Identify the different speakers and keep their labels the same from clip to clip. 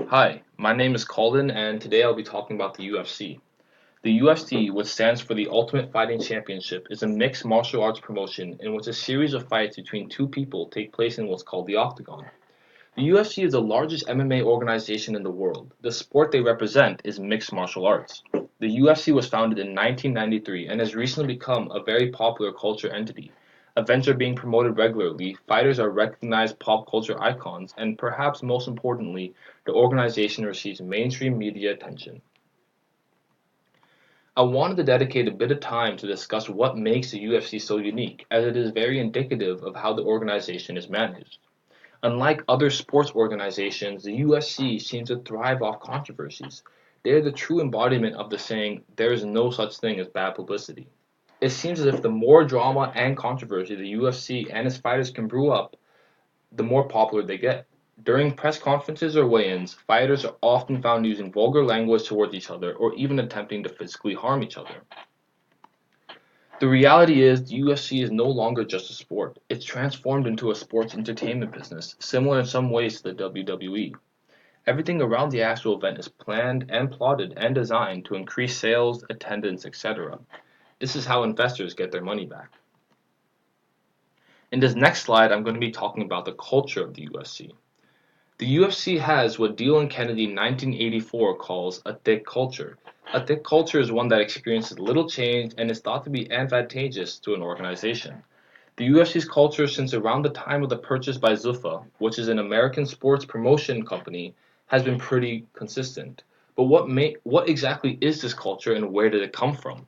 Speaker 1: Hi, my name is Colin, and today I'll be talking about the UFC. The UFC, which stands for the Ultimate Fighting Championship, is a mixed martial arts promotion in which a series of fights between two people take place in what's called the Octagon. The UFC is the largest MMA organization in the world. The sport they represent is mixed martial arts. The UFC was founded in 1993 and has recently become a very popular culture entity. Events are being promoted regularly, fighters are recognized pop culture icons, and perhaps most importantly, the organization receives mainstream media attention. I wanted to dedicate a bit of time to discuss what makes the UFC so unique, as it is very indicative of how the organization is managed. Unlike other sports organizations, the UFC seems to thrive off controversies. They are the true embodiment of the saying, there is no such thing as bad publicity. It seems as if the more drama and controversy the UFC and its fighters can brew up, the more popular they get. During press conferences or weigh-ins, fighters are often found using vulgar language towards each other or even attempting to physically harm each other. The reality is the UFC is no longer just a sport. It's transformed into a sports entertainment business, similar in some ways to the WWE. Everything around the actual event is planned and plotted and designed to increase sales, attendance, etc. This is how investors get their money back. In this next slide, I'm going to be talking about the culture of the UFC. The UFC has what Dale Kennedy in 1984 calls a thick culture. A thick culture is one that experiences little change and is thought to be advantageous to an organization. The UFC's culture since around the time of the purchase by Zuffa, which is an American sports promotion company, has been pretty consistent. But what exactly is this culture and where did it come from?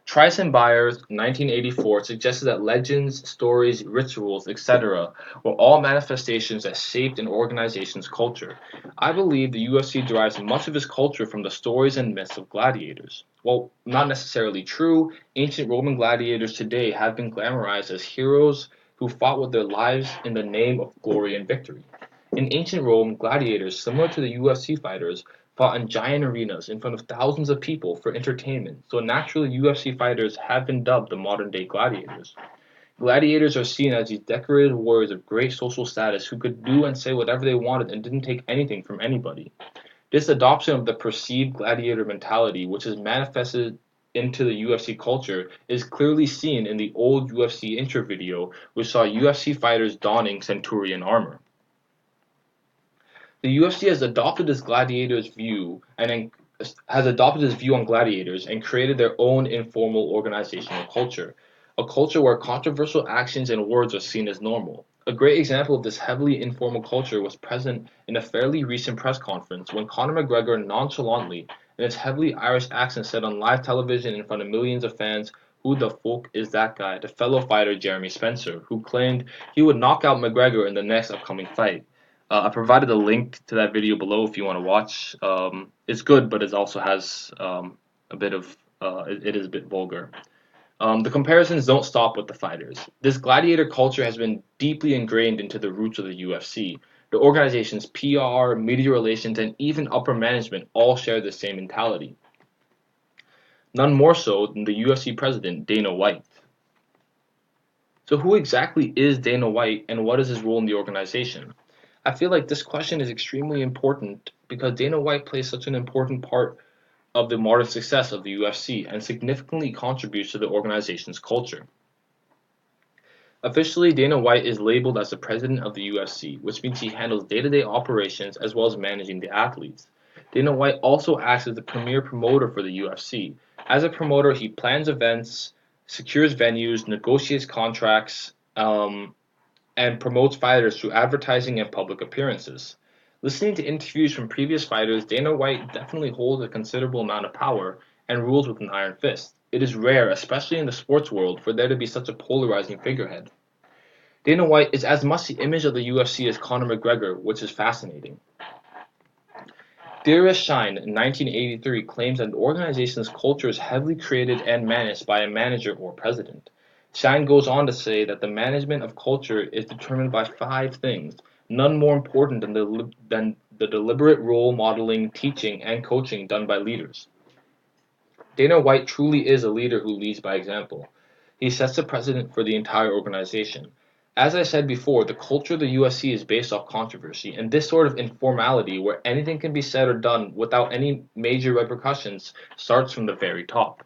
Speaker 1: Trice and Byers, 1984, suggested that legends, stories, rituals, etc. were all manifestations that shaped an organization's culture. I believe the UFC derives much of its culture from the stories and myths of gladiators. While not necessarily true, ancient Roman gladiators today have been glamorized as heroes who fought with their lives in the name of glory and victory. In ancient Rome, gladiators, similar to the UFC fighters, fought in giant arenas in front of thousands of people for entertainment, so naturally UFC fighters have been dubbed the modern day gladiators. Gladiators are seen as these decorated warriors of great social status who could do and say whatever they wanted and didn't take anything from anybody. This adoption of the perceived gladiator mentality, which is manifested into the UFC culture, is clearly seen in the old UFC intro video, which saw UFC fighters donning Centurion armor. The UFC has adopted this view on gladiators and created their own informal organizational culture, a culture where controversial actions and words are seen as normal. A great example of this heavily informal culture was present in a fairly recent press conference when Conor McGregor nonchalantly, in his heavily Irish accent, said on live television in front of millions of fans, "Who the fuck is that guy?" to fellow fighter Jeremy Spencer, who claimed he would knock out McGregor in the next upcoming fight. I provided a link to that video below if you want to watch. It's good, but it also has a bit of it is a bit vulgar. The comparisons don't stop with the fighters. This gladiator culture has been deeply ingrained into the roots of the UFC. The organization's PR, media relations, and even upper management all share the same mentality. None more so than the UFC president, Dana White. So, who exactly is Dana White and what is his role in the organization? I feel like this question is extremely important because Dana White plays such an important part of the modern success of the UFC and significantly contributes to the organization's culture. Officially, Dana White is labeled as the president of the UFC, which means he handles day-to-day operations as well as managing the athletes. Dana White also acts as the premier promoter for the UFC. As a promoter, he plans events, secures venues, negotiates contracts, and promotes fighters through advertising and public appearances. Listening to interviews from previous fighters, Dana White definitely holds a considerable amount of power and rules with an iron fist. It is rare, especially in the sports world, for there to be such a polarizing figurehead. Dana White is as much the image of the UFC as Conor McGregor, which is fascinating. Darius Shine in 1983 claims that an organization's culture is heavily created and managed by a manager or president. Shine goes on to say that the management of culture is determined by five things, none more important than the deliberate role modeling, teaching, and coaching done by leaders. Dana White truly is a leader who leads by example. He sets the precedent for the entire organization. As I said before, the culture of the UFC is based off controversy, and this sort of informality, where anything can be said or done without any major repercussions, starts from the very top.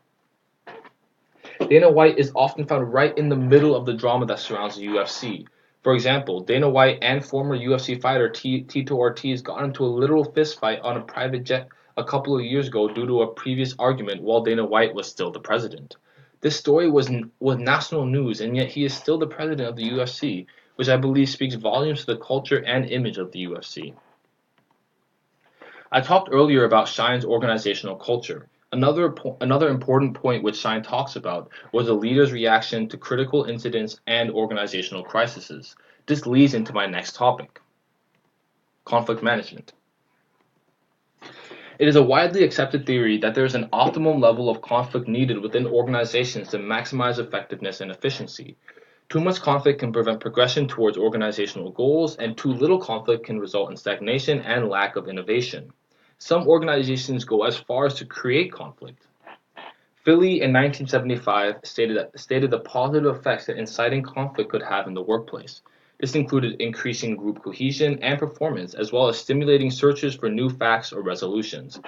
Speaker 1: Dana White is often found right in the middle of the drama that surrounds the UFC. For example, Dana White and former UFC fighter Tito Ortiz got into a literal fistfight on a private jet a couple of years ago due to a previous argument while Dana White was still the president. This story was national news, and yet he is still the president of the UFC, which I believe speaks volumes to the culture and image of the UFC. I talked earlier about Shine's organizational culture. Another important point which Shine talks about was a leader's reaction to critical incidents and organizational crises. This leads into my next topic, conflict management. It is a widely accepted theory that there is an optimum level of conflict needed within organizations to maximize effectiveness and efficiency. Too much conflict can prevent progression towards organizational goals, and too little conflict can result in stagnation and lack of innovation. Some organizations go as far as to create conflict. Philly in 1975 stated the positive effects that inciting conflict could have in the workplace. This included increasing group cohesion and performance, as well as stimulating searches for new facts or resolutions.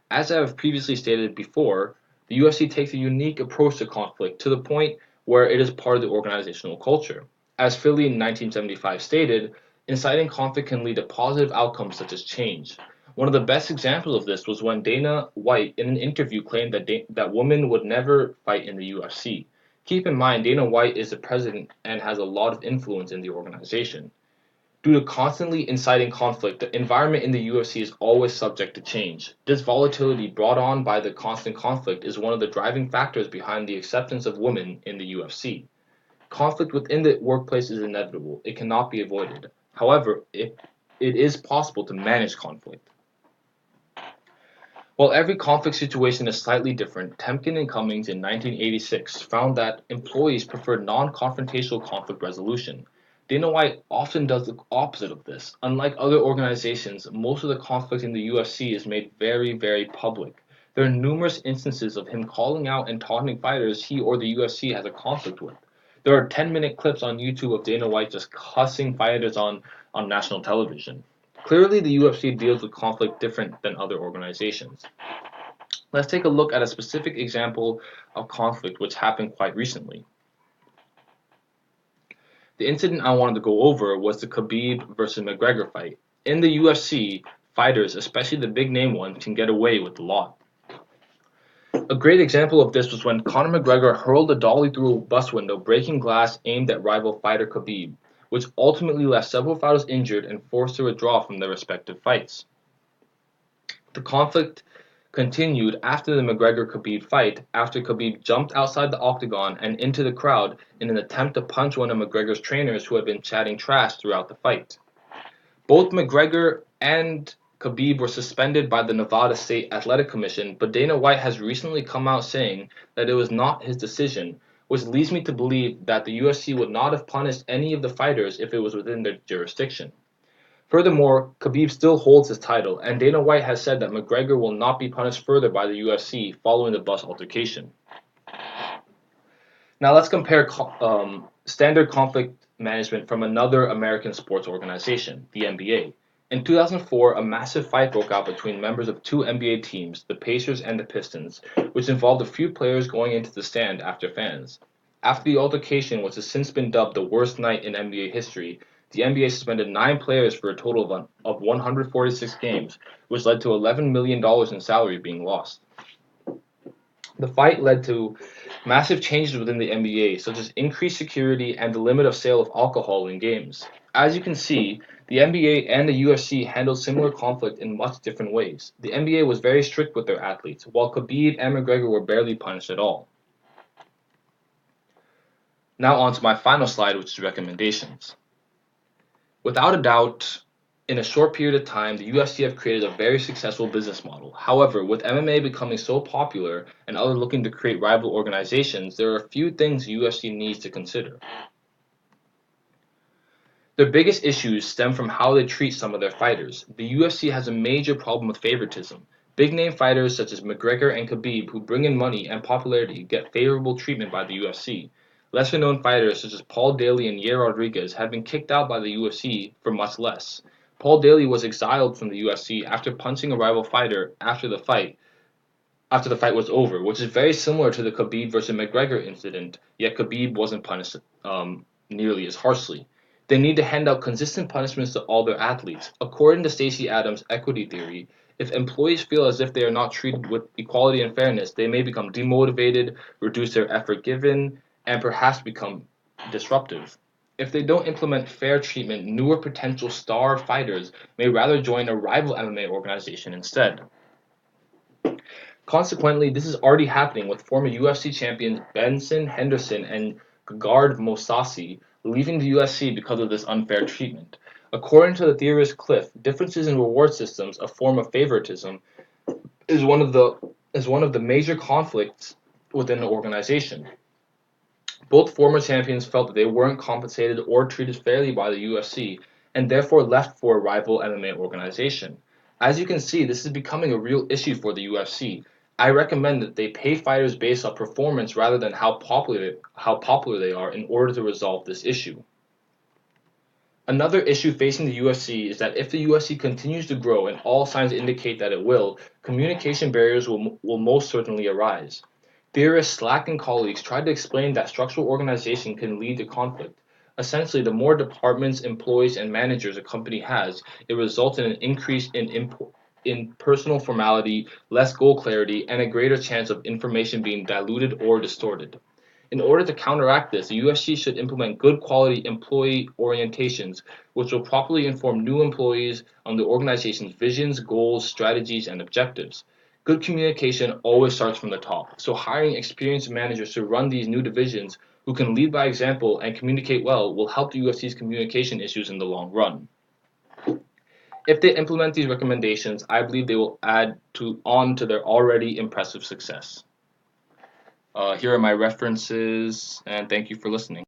Speaker 1: As I have previously stated before, the UFC takes a unique approach to conflict to the point where it is part of the organizational culture. As Philly in 1975 stated, inciting conflict can lead to positive outcomes such as change. One of the best examples of this was when Dana White in an interview claimed that women would never fight in the UFC. Keep in mind, Dana White is the president and has a lot of influence in the organization. Due to constantly inciting conflict, the environment in the UFC is always subject to change. This volatility brought on by the constant conflict is one of the driving factors behind the acceptance of women in the UFC. Conflict within the workplace is inevitable. It cannot be avoided. However, it is possible to manage conflict. While every conflict situation is slightly different, Temkin and Cummings in 1986 found that employees prefer non-confrontational conflict resolution. Dana White often does the opposite of this. Unlike other organizations, most of the conflict in the UFC is made very, very public. There are numerous instances of him calling out and taunting fighters he or the UFC has a conflict with. There are 10-minute clips on YouTube of Dana White just cussing fighters on national television. Clearly, the UFC deals with conflict different than other organizations. Let's take a look at a specific example of conflict which happened quite recently. The incident I wanted to go over was the Khabib versus McGregor fight. In the UFC, fighters, especially the big name ones, can get away with a lot. A great example of this was when Conor McGregor hurled a dolly through a bus window, breaking glass aimed at rival fighter Khabib, which ultimately left several fighters injured and forced to withdraw from their respective fights. The conflict continued after the McGregor-Khabib fight, after Khabib jumped outside the octagon and into the crowd in an attempt to punch one of McGregor's trainers who had been chatting trash throughout the fight. Both McGregor and Khabib were suspended by the Nevada State Athletic Commission, but Dana White has recently come out saying that it was not his decision, which leads me to believe that the UFC would not have punished any of the fighters if it was within their jurisdiction. Furthermore, Khabib still holds his title, and Dana White has said that McGregor will not be punished further by the UFC following the bus altercation. Now let's compare standard conflict management from another American sports organization, the NBA. In 2004, a massive fight broke out between members of two NBA teams, the Pacers and the Pistons, which involved a few players going into the stand after fans. After the altercation, which has since been dubbed the worst night in NBA history, the NBA suspended 9 players for a total of 146 games, which led to $11 million in salary being lost. The fight led to massive changes within the NBA, such as increased security and the limit of sale of alcohol in games. As you can see, the NBA and the UFC handled similar conflict in much different ways. The NBA was very strict with their athletes, while Khabib and McGregor were barely punished at all. Now on to my final slide, which is recommendations. Without a doubt, in a short period of time, the UFC have created a very successful business model. However, with MMA becoming so popular and others looking to create rival organizations, there are a few things the UFC needs to consider. Their biggest issues stem from how they treat some of their fighters. The UFC has a major problem with favoritism. Big name fighters such as McGregor and Khabib, who bring in money and popularity, get favorable treatment by the UFC. Lesser known fighters such as Paul Daly and Yair Rodriguez have been kicked out by the UFC for much less. Paul Daly was exiled from the UFC after punching a rival fighter after the fight was over, which is very similar to the Khabib versus McGregor incident, yet Khabib wasn't punished nearly as harshly. They need to hand out consistent punishments to all their athletes. According to Stacey Adams' equity theory, if employees feel as if they are not treated with equality and fairness, they may become demotivated, reduce their effort given, and perhaps become disruptive. If they don't implement fair treatment, newer potential star fighters may rather join a rival MMA organization instead. Consequently, this is already happening with former UFC champions Benson Henderson and Gegard Mousasi leaving the UFC because of this unfair treatment. According to the theorist Cliff, differences in reward systems, a form of favoritism, is one of the major conflicts within the organization. Both former champions felt that they weren't compensated or treated fairly by the UFC and therefore left for a rival MMA organization. As you can see, this is becoming a real issue for the UFC. I recommend that they pay fighters based on performance rather than how popular they are in order to resolve this issue. Another issue facing the UFC is that if the UFC continues to grow, and all signs indicate that it will, communication barriers will most certainly arise. Theorist Slack and colleagues tried to explain that structural organization can lead to conflict. Essentially, the more departments, employees, and managers a company has, it results in an increase in personal formality, less goal clarity, and a greater chance of information being diluted or distorted. In order to counteract this, the UFC should implement good quality employee orientations, which will properly inform new employees on the organization's visions, goals, strategies, and objectives. Good communication always starts from the top, so hiring experienced managers to run these new divisions who can lead by example and communicate well will help the UFC's communication issues in the long run. If they implement these recommendations, I believe they will add on to their already impressive success. Here are my references, and thank you for listening.